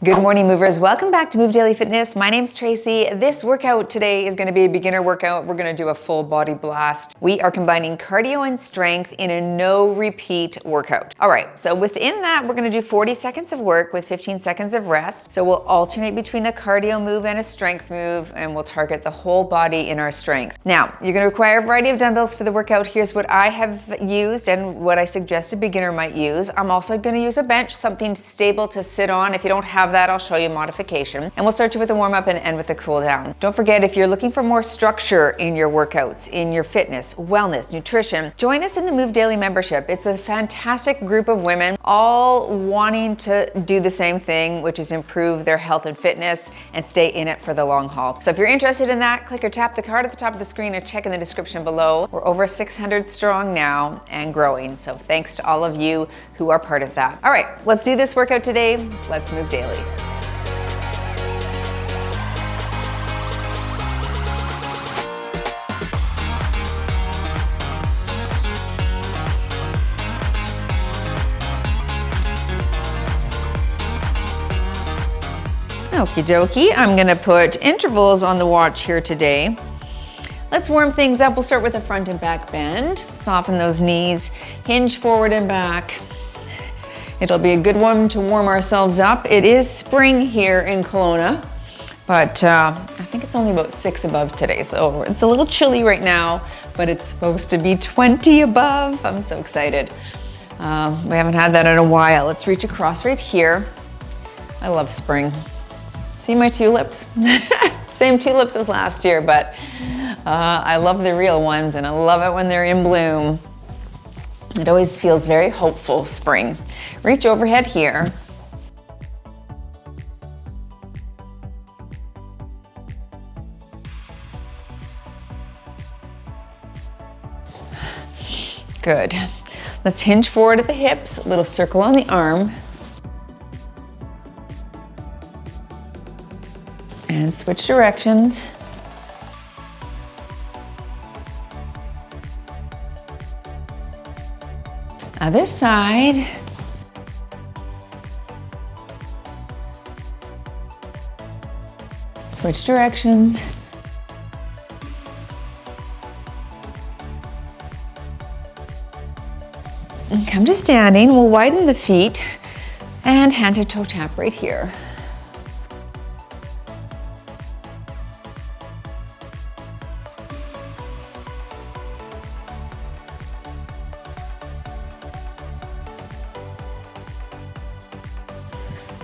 Good morning, movers. Welcome back to Move Daily Fitness. My name's Tracy. This workout today is going to be a beginner workout. We're going to do a full body blast. We are combining cardio and strength in a no repeat workout. All right, so within that, we're going to do 40 seconds of work with 15 seconds of rest. So we'll alternate between a cardio move and a strength move, and we'll target the whole body in our strength. Now, you're going to require a variety of dumbbells for the workout. Here's what I have used and what I suggest a beginner might use. I'm also going to use a bench, something stable to sit on. If you don't have that, I'll show you modification. And we'll start you with a warm up and end with a cool down. Don't forget, if you're looking for more structure in your workouts, in your fitness, wellness, nutrition, join us in the Move Daily membership. It's a fantastic group of women, all wanting to do the same thing, which is improve their health and fitness and stay in it for the long haul. So if you're interested in that, click or tap the card at the top of the screen or check in the description below. We're over 600 strong now and growing. So thanks to all of you who are part of that. All right, let's do this workout today. Let's move daily. Okie dokie, I'm gonna put intervals on the watch here today. Let's warm things up. We'll start with a front and back bend. Soften those knees, hinge forward and back. It'll be a good one to warm ourselves up. It is spring here in Kelowna, but I think it's only about 6 above today, so it's a little chilly right now, but it's supposed to be 20 above. I'm so excited. We haven't had that in a while. Let's reach across right here. I love spring. See my tulips? Same tulips as last year, but I love the real ones and I love it when they're in bloom. It always feels very hopeful, spring. Reach overhead here. Good. Let's hinge forward at the hips, a little circle on the arm. And switch directions. Other side. Switch directions. And come to standing. We'll widen the feet and hand to toe tap right here.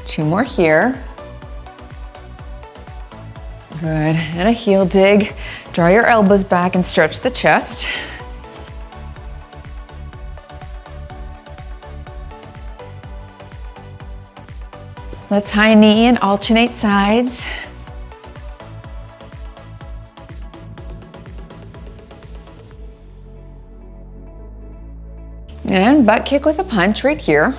Two more here. Good, and a heel dig. Draw your elbows back and stretch the chest. Let's high knee and alternate sides. And butt kick with a punch right here.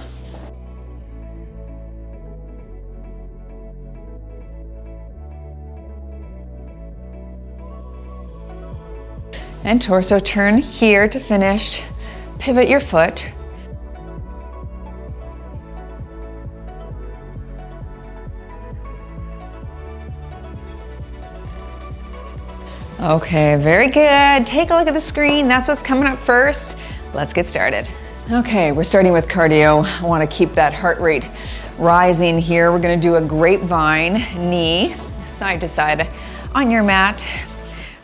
And torso turn here to finish. Pivot your foot. Okay, very good. Take a look at the screen. That's what's coming up first. Let's get started. Okay, we're starting with cardio. I want to keep that heart rate rising here. We're going to do a grapevine knee, side to side on your mat.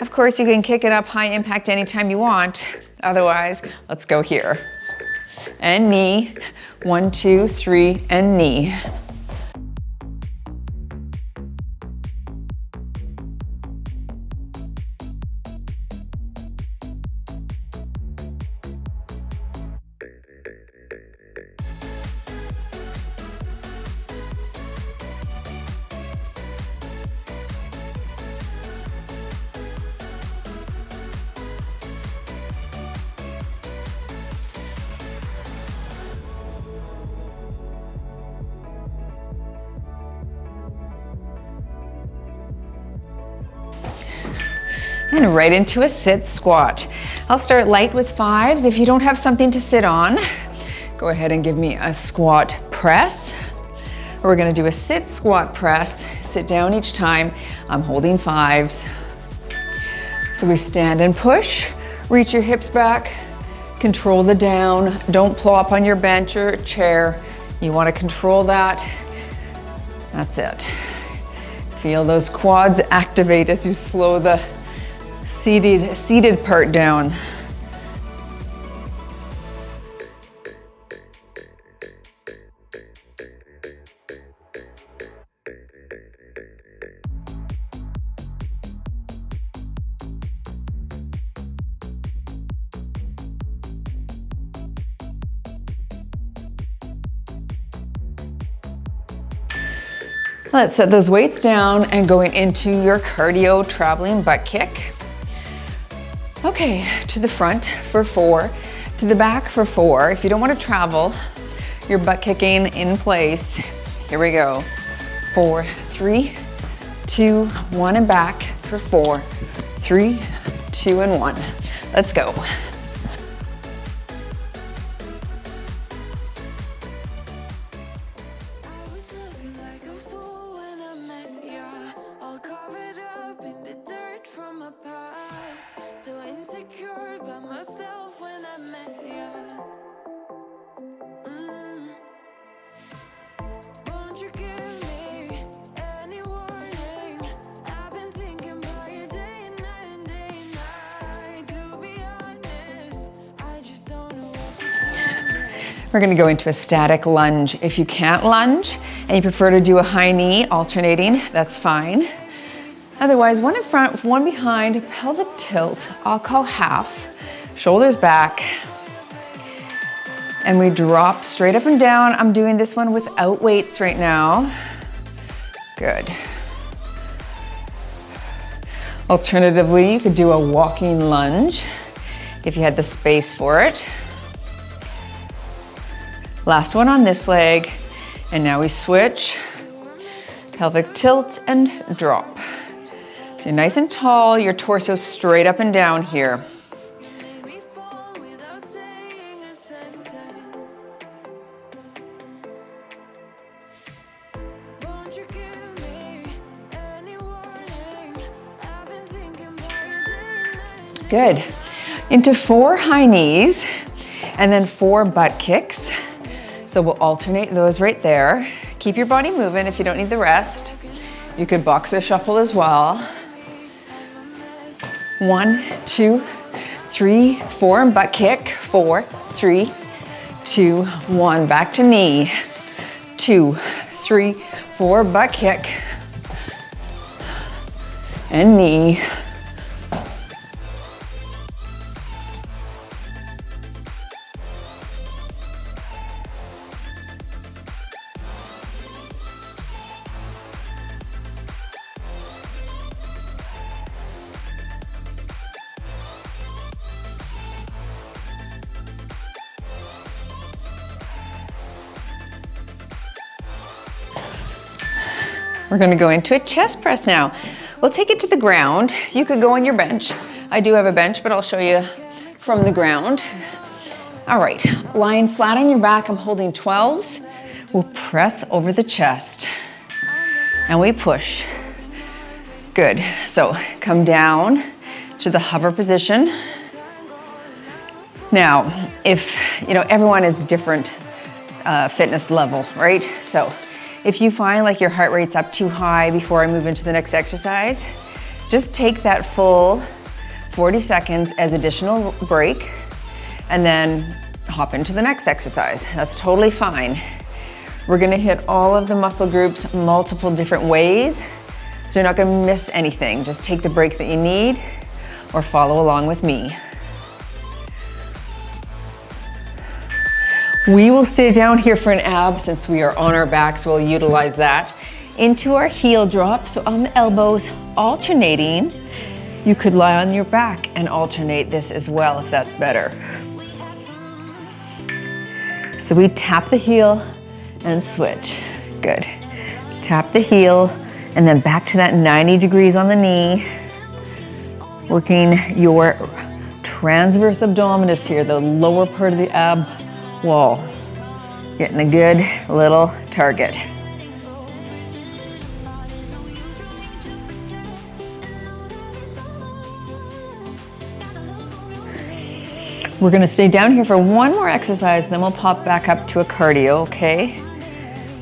Of course, you can kick it up high impact anytime you want. Otherwise, let's go here. And knee, 1, 2, 3, and knee. And right into a sit squat. I'll start light with 5s. If you don't have something to sit on, go ahead and give me a squat press. We're gonna do a sit squat press. Sit down each time. I'm holding 5s. So we stand and push, reach your hips back, control the down. Don't plop on your bench or chair. You wanna control that. That's it. Feel those quads activate as you slow the seated part down. Let's set those weights down and going into your cardio traveling butt kick. Okay, to the front for 4, to the back for 4. If you don't want to travel, your butt kicking in place. Here we go. 4, 3, 2, 1, and back for 4, 3, 2, and 1. Let's go. We're gonna go into a static lunge. If you can't lunge and you prefer to do a high knee alternating, that's fine. Otherwise, one in front, one behind, pelvic tilt, I'll call half, shoulders back, and we drop straight up and down. I'm doing this one without weights right now. Good. Alternatively, you could do a walking lunge if you had the space for it. Last one on this leg, and now we switch. Pelvic tilt and drop. So you're nice and tall, your torso straight up and down here. Good. Into 4 high knees, and then 4 butt kicks. So we'll alternate those right there. Keep your body moving if you don't need the rest. You could box or shuffle as well. 1, 2, 3, 4, and butt kick. 4, 3, 2, 1. Back to knee. 2, 3, 4, butt kick. And knee. We're gonna go into a chest press now. We'll take it to the ground. You could go on your bench. I do have a bench, but I'll show you from the ground. All right, lying flat on your back, I'm holding 12s. We'll press over the chest and we push. Good, so come down to the hover position. Now, if, everyone is different fitness level, right? So if you find like your heart rate's up too high before I move into the next exercise, just take that full 40 seconds as additional break and then hop into the next exercise. That's totally fine. We're gonna hit all of the muscle groups multiple different ways, so you're not gonna miss anything. Just take the break that you need or follow along with me. We will stay down here for an ab since we are on our backs. We'll utilize that. Into our heel drop, so on the elbows, alternating. You could lie on your back and alternate this as well if that's better. So we tap the heel and switch. Good. Tap the heel and then back to that 90 degrees on the knee. Working your transverse abdominis here, the lower part of the ab wall. Getting a good little target. We're gonna stay down here for one more exercise, then we'll pop back up to a cardio, okay?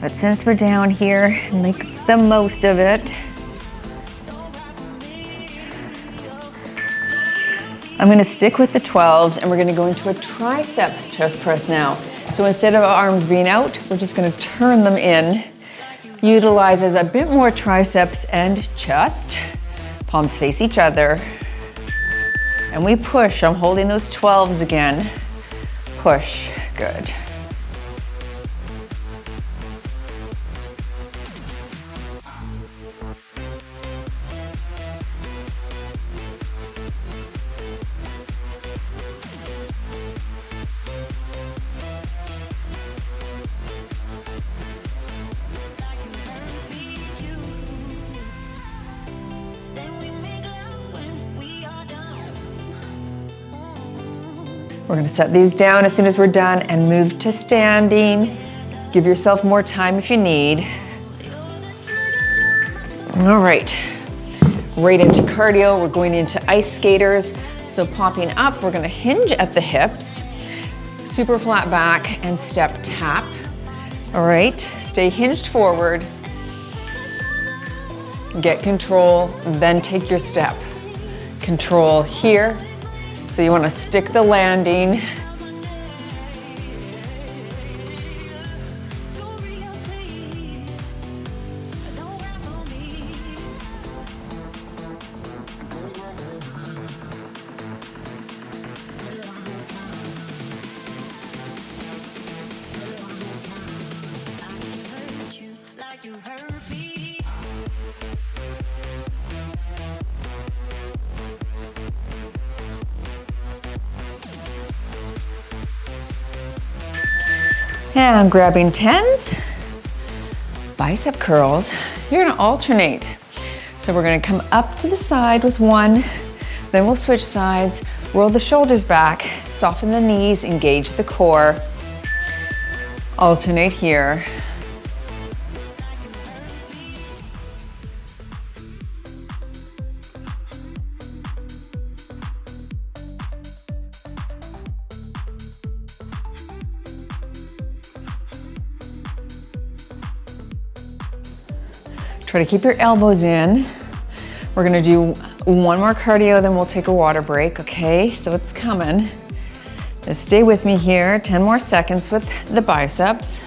But since we're down here, make the most of it. I'm gonna stick with the 12s and we're gonna go into a tricep chest press now. So instead of arms being out, we're just gonna turn them in. Utilizes a bit more triceps and chest. Palms face each other. And we push, I'm holding those 12s again. Push, good. We're gonna set these down as soon as we're done and move to standing. Give yourself more time if you need. All right, right into cardio. We're going into ice skaters. So popping up, we're gonna hinge at the hips, super flat back and step tap. All right, stay hinged forward. Get control, then take your step. Control here. So you want to stick the landing. And I'm grabbing 10s, bicep curls. You're gonna alternate. So we're gonna come up to the side with one, then we'll switch sides, roll the shoulders back, soften the knees, engage the core. Alternate here. Try to keep your elbows in. We're gonna do one more cardio, then we'll take a water break, okay? So it's coming. Just stay with me here, 10 more seconds with the biceps.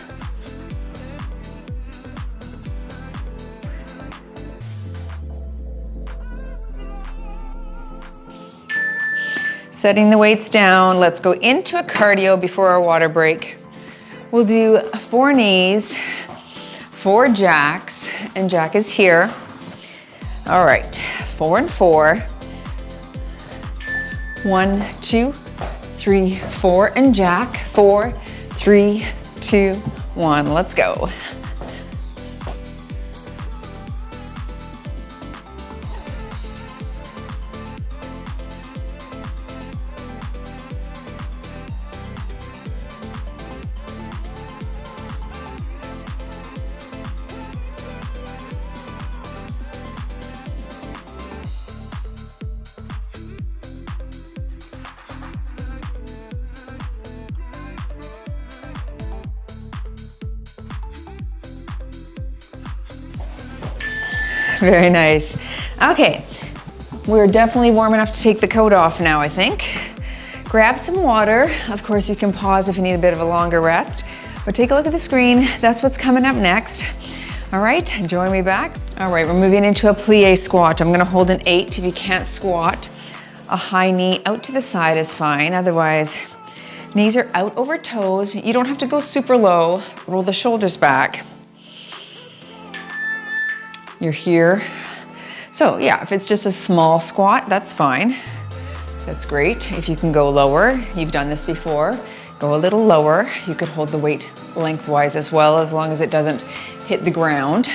Setting the weights down, let's go into a cardio before our water break. We'll do 4 knees, 4 jacks, and jack is here. All right, 4 and 4. 1, 2, 3, 4, and jack. 4, 3, 2, 1. Let's go. Very nice. Okay, we're definitely warm enough to take the coat off now, I think. Grab some water. Of course, you can pause if you need a bit of a longer rest, but take a look at the screen. That's what's coming up next. All right, join me back. All right, we're moving into a plie squat. I'm gonna hold an 8 if you can't squat. A high knee out to the side is fine. Otherwise, knees are out over toes. You don't have to go super low. Roll the shoulders back. You're here. So yeah, if it's just a small squat, that's fine. That's great. If you can go lower, you've done this before, go a little lower. You could hold the weight lengthwise as well, as long as it doesn't hit the ground.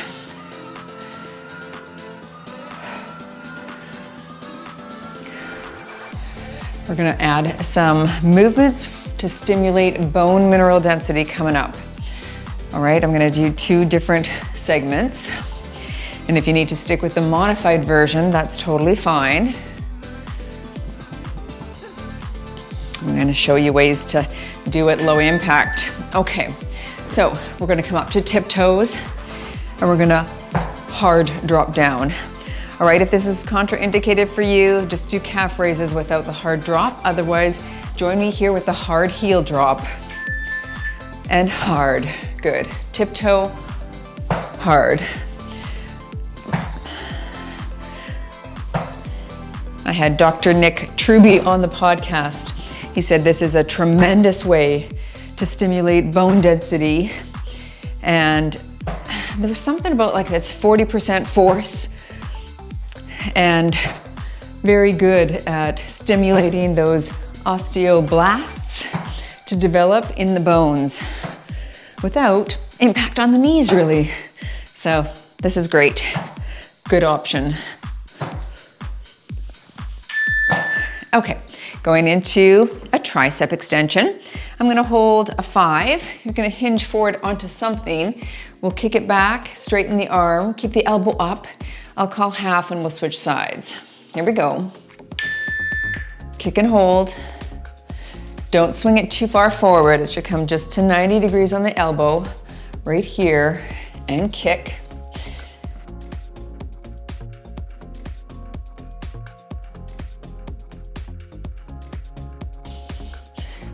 We're gonna add some movements to stimulate bone mineral density coming up. All right, I'm gonna do 2 different segments. And if you need to stick with the modified version, that's totally fine. I'm gonna show you ways to do it low impact. Okay, so we're gonna come up to tiptoes and we're gonna hard drop down. All right, if this is contraindicated for you, just do calf raises without the hard drop. Otherwise, join me here with the hard heel drop. And hard, good. Tiptoe, hard. I had Dr. Nick Truby on the podcast. He said this is a tremendous way to stimulate bone density. And there was something about like that's 40% force and very good at stimulating those osteoblasts to develop in the bones without impact on the knees really. So this is great, good option. Okay, going into a tricep extension. I'm gonna hold a 5. You're gonna hinge forward onto something. We'll kick it back, straighten the arm, keep the elbow up. I'll call half and we'll switch sides. Here we go. Kick and hold. Don't swing it too far forward. It should come just to 90 degrees on the elbow, right here, and kick.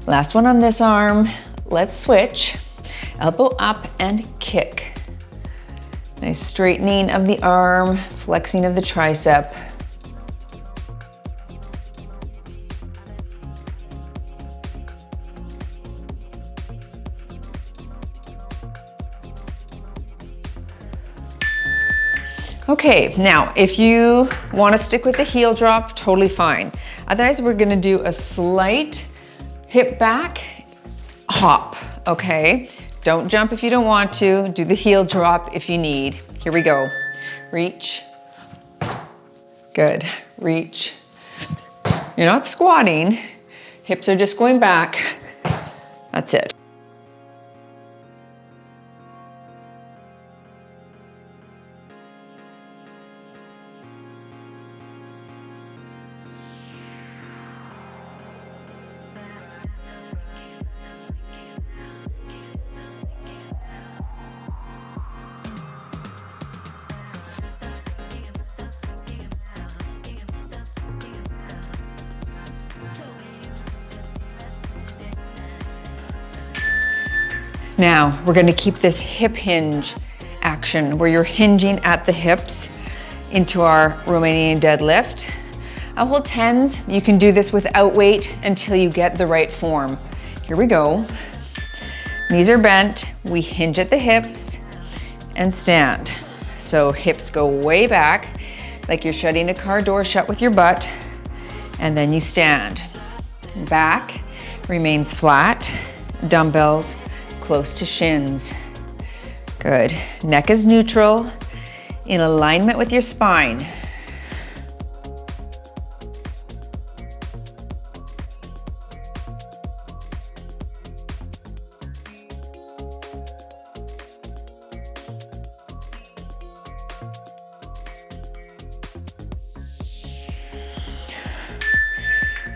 Last one on this arm. Let's switch. Elbow up and kick. Nice straightening of the arm, flexing of the tricep. Okay, now if you want to stick with the heel drop, totally fine. Otherwise, we're going to do a slight hip back hop, okay? Don't jump if you don't want to. Do the heel drop if you need. Here we go. Reach. Good. Reach. You're not squatting. Hips are just going back. That's it. Now, we're gonna keep this hip hinge action where you're hinging at the hips into our Romanian deadlift. I'll hold 10s. You can do this without weight until you get the right form. Here we go. Knees are bent. We hinge at the hips and stand. So hips go way back, like you're shutting a car door shut with your butt, and then you stand. Back remains flat, dumbbells close to shins. Good. Neck is neutral, in alignment with your spine.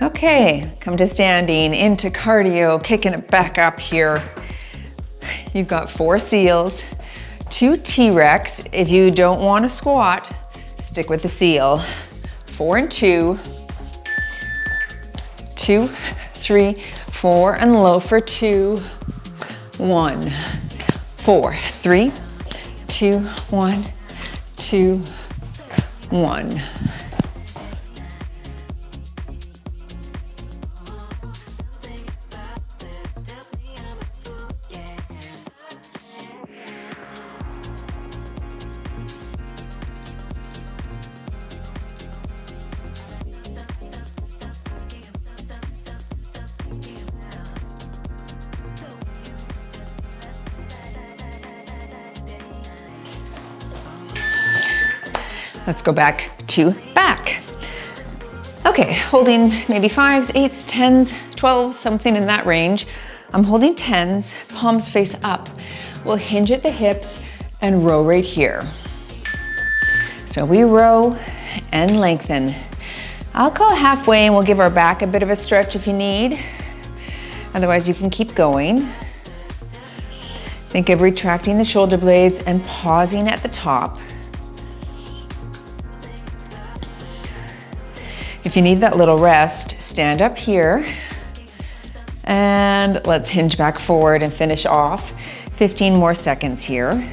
Okay, come to standing, into cardio, kicking it back up here. You've got 4 seals, 2 T-Rex. If you don't want to squat, stick with the seal. 4 and 2, 2, 3, 4, and low for 2, 1, 4, 3, 2, 1, 2, 1. Let's go back to back. Okay, holding maybe 5s, 8s, 10s, 12s, something in that range. I'm holding 10s, palms face up. We'll hinge at the hips and row right here. So we row and lengthen. I'll call halfway and we'll give our back a bit of a stretch if you need. Otherwise, you can keep going. Think of retracting the shoulder blades and pausing at the top. If you need that little rest, stand up here and let's hinge back forward and finish off 15 more seconds here.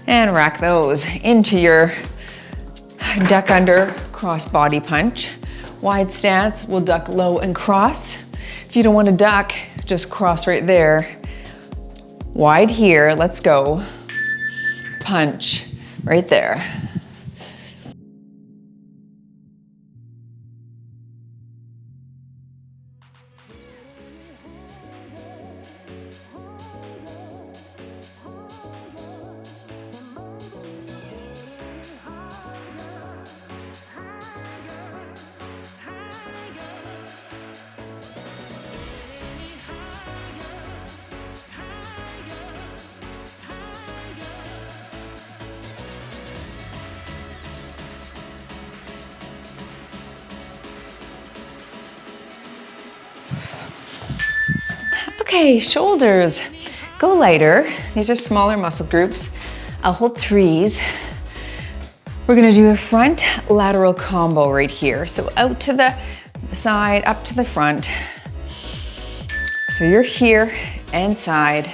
And rack those into your duck under cross body punch. Wide stance, we'll duck low and cross. If you don't want to duck, just cross right there. Wide here, let's go. Punch right there. Okay, shoulders, go lighter. These are smaller muscle groups. I'll hold threes. We're gonna do a front lateral combo right here. So out to the side, up to the front. So you're here and side.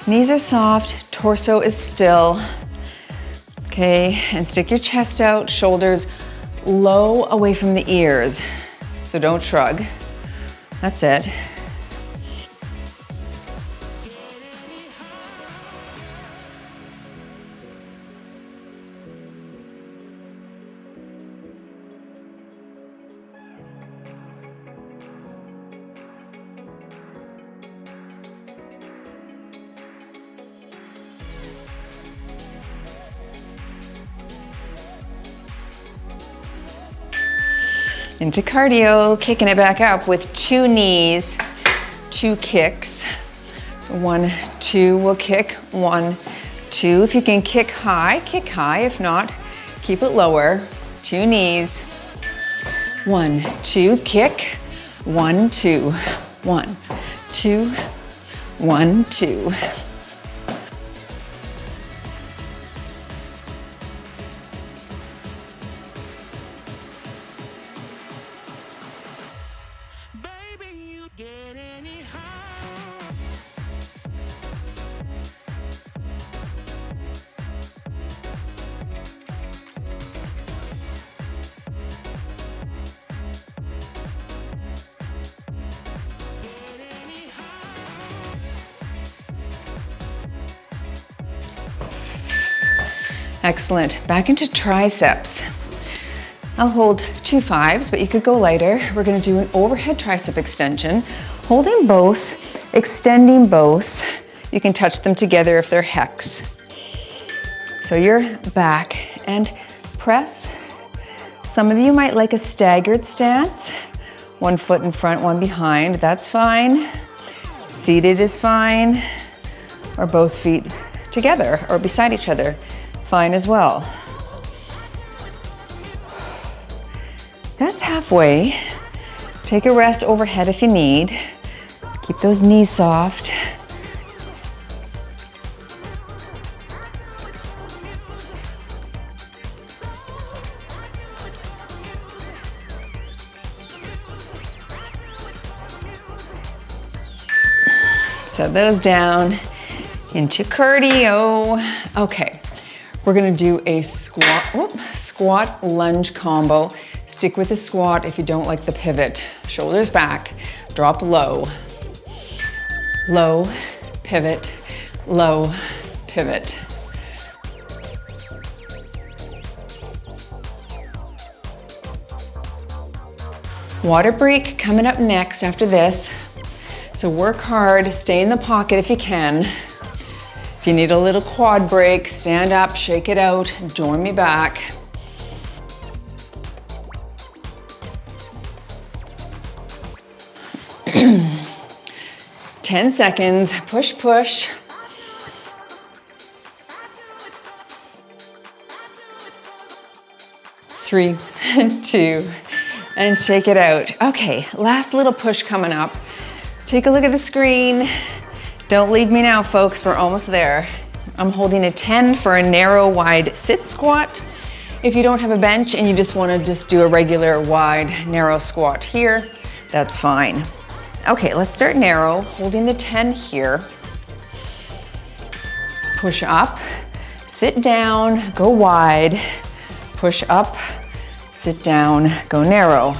Knees are soft, torso is still. Okay, and stick your chest out, shoulders low away from the ears. So don't shrug. That's it. Into cardio, kicking it back up with 2 knees, 2 kicks. So 1, 2, we'll kick, 1, 2. If you can kick high, kick high. If not, keep it lower. 2 knees, 1, 2, kick, 1, 2, 1, 2, 1, 2. Excellent. Back into triceps. I'll hold 2 5s, but you could go lighter. We're gonna do an overhead tricep extension, holding both, extending both. You can touch them together if they're hex. So you're back and press. Some of you might like a staggered stance. 1 foot in front, 1 behind, that's fine. Seated is fine, or both feet together or beside each other. Fine as well. That's halfway. Take a rest overhead if you need. Keep those knees soft. Set those down into cardio. Okay. We're gonna do a squat lunge combo. Stick with the squat if you don't like the pivot. Shoulders back, drop low. Low, pivot, low, pivot. Water break coming up next after this. So work hard, stay in the pocket if you can. If you need a little quad break, stand up, shake it out, join me back. "10 seconds, push, push. 3, 2, and shake it out. Okay, last little push coming up. Take a look at the screen. Don't leave me now, folks, we're almost there. I'm holding a 10 for a narrow, wide sit squat. If you don't have a bench and you just wanna do a regular, wide, narrow squat here, that's fine. Okay, let's start narrow, holding the 10 here. Push up, sit down, go wide, push up, sit down, go narrow.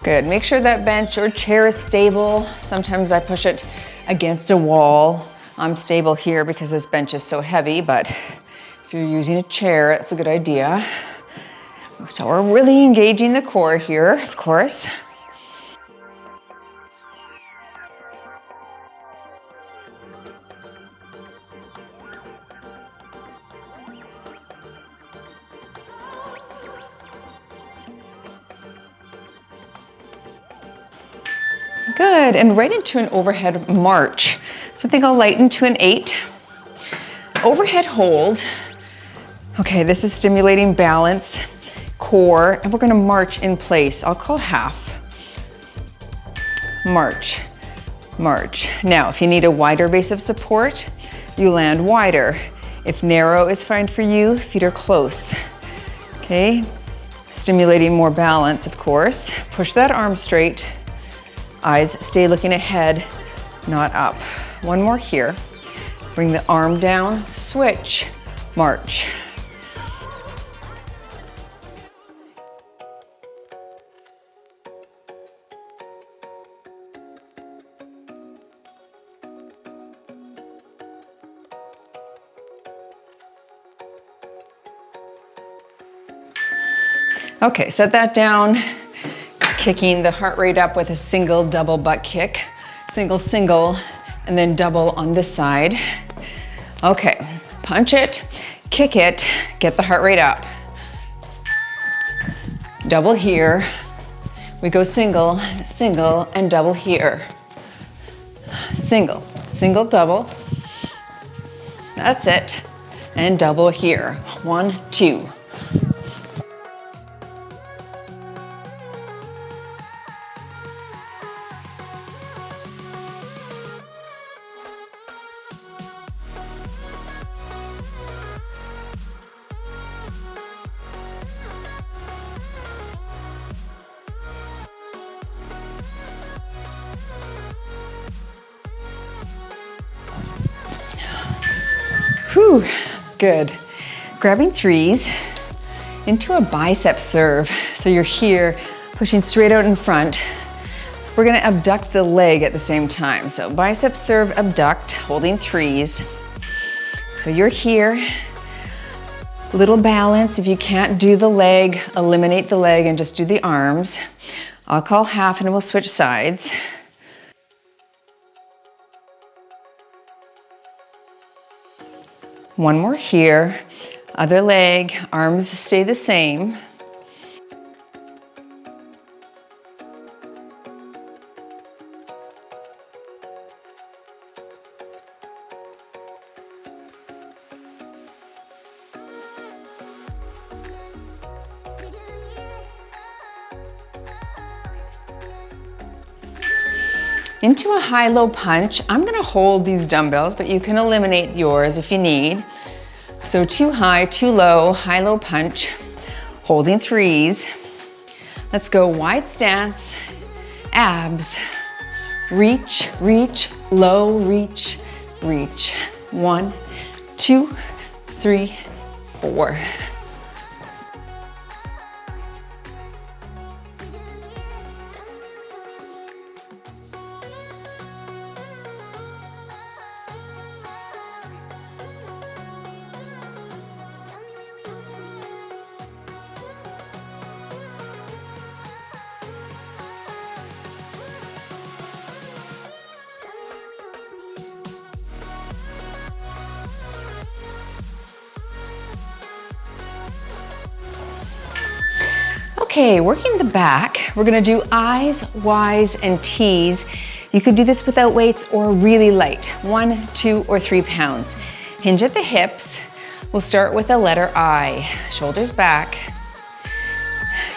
Good, make sure that bench or chair is stable. Sometimes I push it against a wall. I'm stable here because this bench is so heavy, but if you're using a chair, that's a good idea. So we're really engaging the core here, of course. Good, and right into an overhead march. So I think I'll lighten to an 8. Overhead hold. Okay, this is stimulating balance, core, and we're gonna march in place. I'll call half. March, march. Now, if you need a wider base of support, you land wider. If narrow is fine for you, feet are close. Okay, stimulating more balance, of course. Push that arm straight. Eyes stay looking ahead, not up. One more here. Bring the arm down, switch, march. Okay, set that down. Kicking the heart rate up with a single, double butt kick. Single, single, and then double on this side. Okay, punch it, kick it, get the heart rate up. Double here. We go single, single, and double here. Single, single, double. That's it. And double here. 1, 2. Whew, good. Grabbing 3s into a bicep serve. So you're here, pushing straight out in front. We're gonna abduct the leg at the same time. So bicep serve, abduct, holding 3s. So you're here, little balance. If you can't do the leg, eliminate the leg and just do the arms. I'll call half and we'll switch sides. One more here, other leg, arms stay the same. Into a high-low punch. I'm gonna hold these dumbbells, but you can eliminate yours if you need. So too high, too low, high-low punch, holding 3s. Let's go wide stance, abs, reach, reach, low, reach, reach. 1, 2, 3, 4. Okay, working the back, we're gonna do I's, Y's, and T's. You could do this without weights or really light, 1, 2, or 3 pounds. Hinge at the hips. We'll start with the letter I. Shoulders back.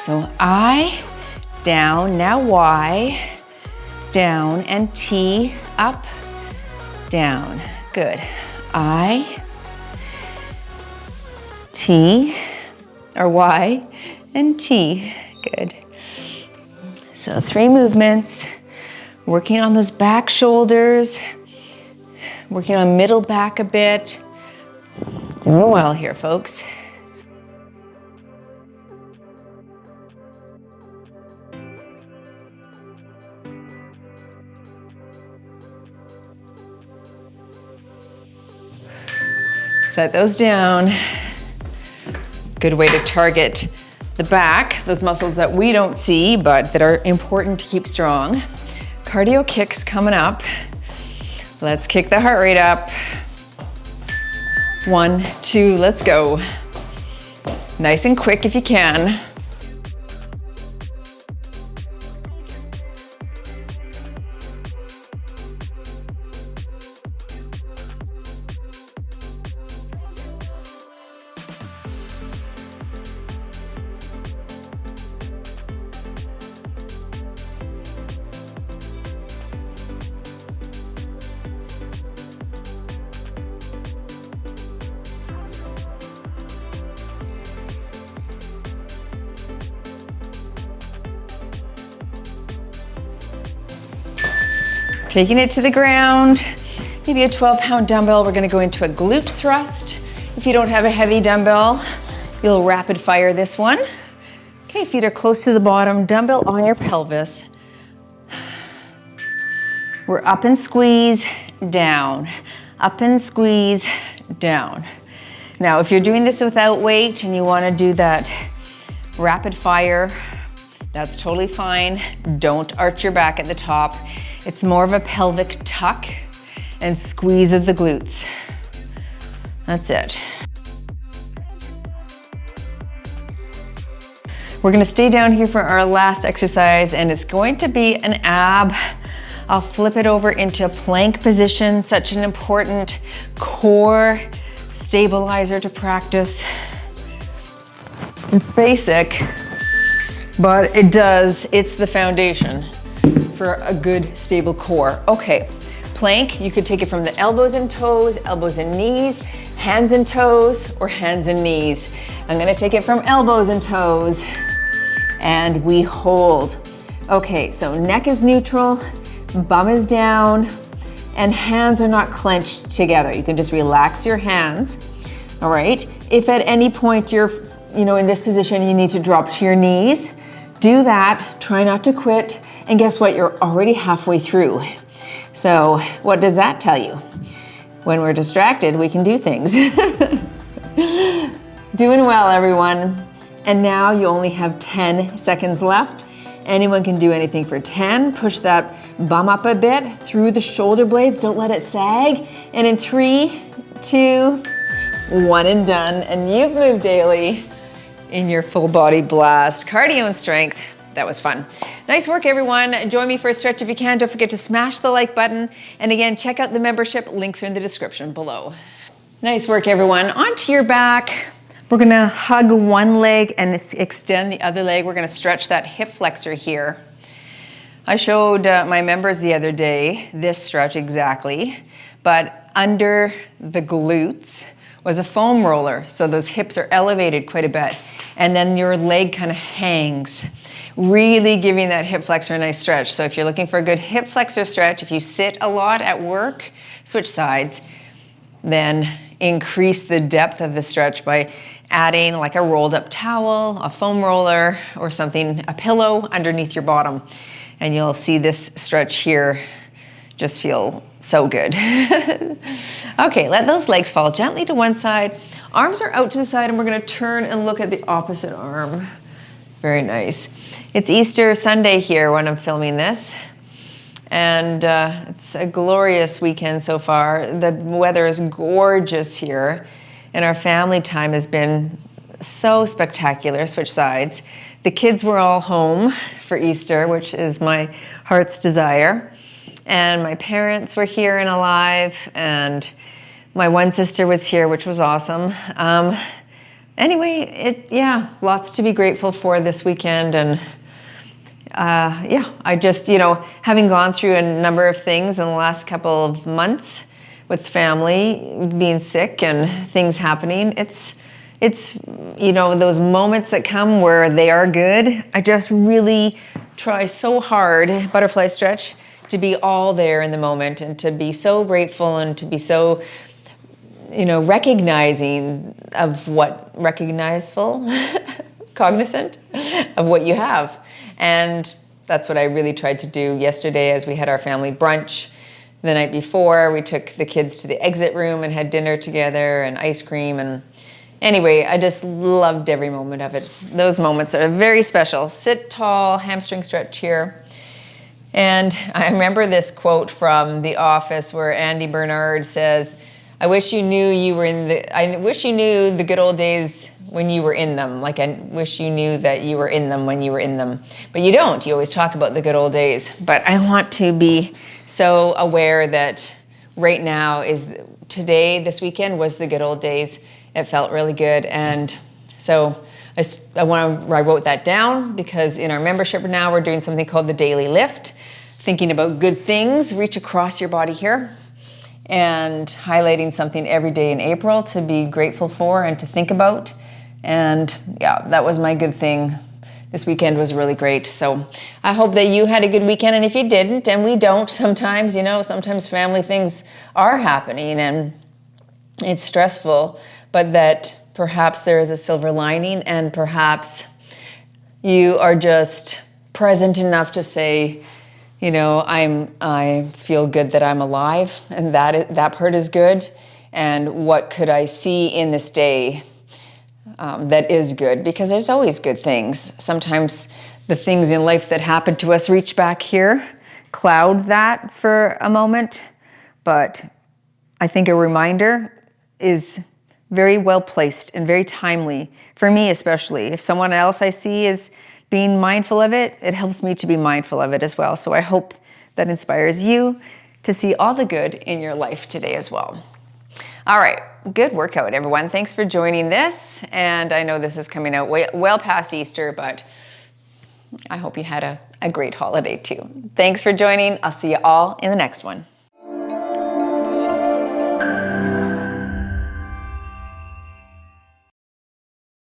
So I, down, now Y, down, and T, up, down. Good. I, T, or Y, and T. Good. So 3 movements, working on those back shoulders, working on middle back a bit. Doing well here, folks. Set those down. Good way to target the back, those muscles that we don't see, but that are important to keep strong. Cardio kicks coming up. Let's kick the heart rate up. 1, 2, let's go. Nice and quick if you can. Taking it to the ground, maybe a 12-pound dumbbell. We're gonna go into a glute thrust. If you don't have a heavy dumbbell, you'll rapid fire this one. Okay, feet are close to the bottom, dumbbell on your pelvis. We're up and squeeze, down. Up and squeeze, down. Now, if you're doing this without weight and you wanna do that rapid fire, that's totally fine. Don't arch your back at the top. It's more of a pelvic tuck and squeeze of the glutes. That's it. We're gonna stay down here for our last exercise, and it's going to be an ab. I'll flip it over into plank position, such an important core stabilizer to practice. It's basic, but it's the foundation for a good stable core. Okay, plank, you could take it from the elbows and toes, elbows and knees, hands and toes, or hands and knees. I'm gonna take it from elbows and toes, and we hold. Okay, so neck is neutral, bum is down, and hands are not clenched together. You can just relax your hands, all right? If at any point you're in this position, you need to drop to your knees, do that, try not to quit, and guess what? You're already halfway through. So what does that tell you? When we're distracted, we can do things. Doing well, everyone. And now you only have 10 seconds left. Anyone can do anything for 10. Push that bum up a bit through the shoulder blades. Don't let it sag. And in 3, 2, 1 and done. And you've moved daily in your full body blast. Cardio and strength. That was fun. Nice work, everyone. Join me for a stretch if you can. Don't forget to smash the like button. And again, check out the membership. Links are in the description below. Nice work, everyone. Onto your back. We're gonna hug one leg and extend the other leg. We're gonna stretch that hip flexor here. I showed my members the other day this stretch exactly, but under the glutes was a foam roller. So those hips are elevated quite a bit. And then your leg kind of hangs, really giving that hip flexor a nice stretch. So if you're looking for a good hip flexor stretch, if you sit a lot at work, switch sides, then increase the depth of the stretch by adding like a rolled up towel, a foam roller, or something, a pillow underneath your bottom. And you'll see this stretch here just feel so good. Okay, let those legs fall gently to one side. Arms are out to the side, and we're gonna turn and look at the opposite arm. Very nice. It's Easter Sunday here when I'm filming this. And it's a glorious weekend so far. The weather is gorgeous here. And our family time has been so spectacular. Switch sides. The kids were all home for Easter, which is my heart's desire. And my parents were here and alive. And my one sister was here, which was awesome. Anyway, yeah, lots to be grateful for this weekend. And yeah, I just, having gone through a number of things in the last couple of months with family, being sick and things happening, it's those moments that come where they are good. I just really try so hard, butterfly stretch, to be all there in the moment and to be so grateful and to be so, recognizing of what, cognizant of what you have. And that's what I really tried to do yesterday as we had our family brunch. The night before, we took the kids to the exit room and had dinner together and ice cream. And anyway, I just loved every moment of it. Those moments are very special. Sit tall, hamstring stretch here. And I remember this quote from The Office where Andy Bernard says, I wish you knew the good old days when you were in them. Like, I wish you knew that you were in them when you were in them. But you don't. You always talk about the good old days. But I want to be so aware that right now today, this weekend, was the good old days. It felt really good. And so I wrote that down because in our membership now, we're doing something called the Daily Lift, thinking about good things, reach across your body here, and highlighting something every day in April to be grateful for and to think about. And yeah, that was my good thing. This weekend was really great. So I hope that you had a good weekend. And if you didn't, and we don't sometimes, sometimes family things are happening and it's stressful, but that perhaps there is a silver lining and perhaps you are just present enough to say, I feel good that I'm alive, and that part is good. And what could I see in this day that is good? Because there's always good things. Sometimes the things in life that happen to us reach back here, cloud that for a moment. But I think a reminder is very well placed and very timely, for me especially. If someone else I see is being mindful of it, it helps me to be mindful of it as well. So I hope that inspires you to see all the good in your life today as well. All right, good workout, everyone. Thanks for joining this. And I know this is coming out well past Easter, but I hope you had a great holiday too. Thanks for joining. I'll see you all in the next one.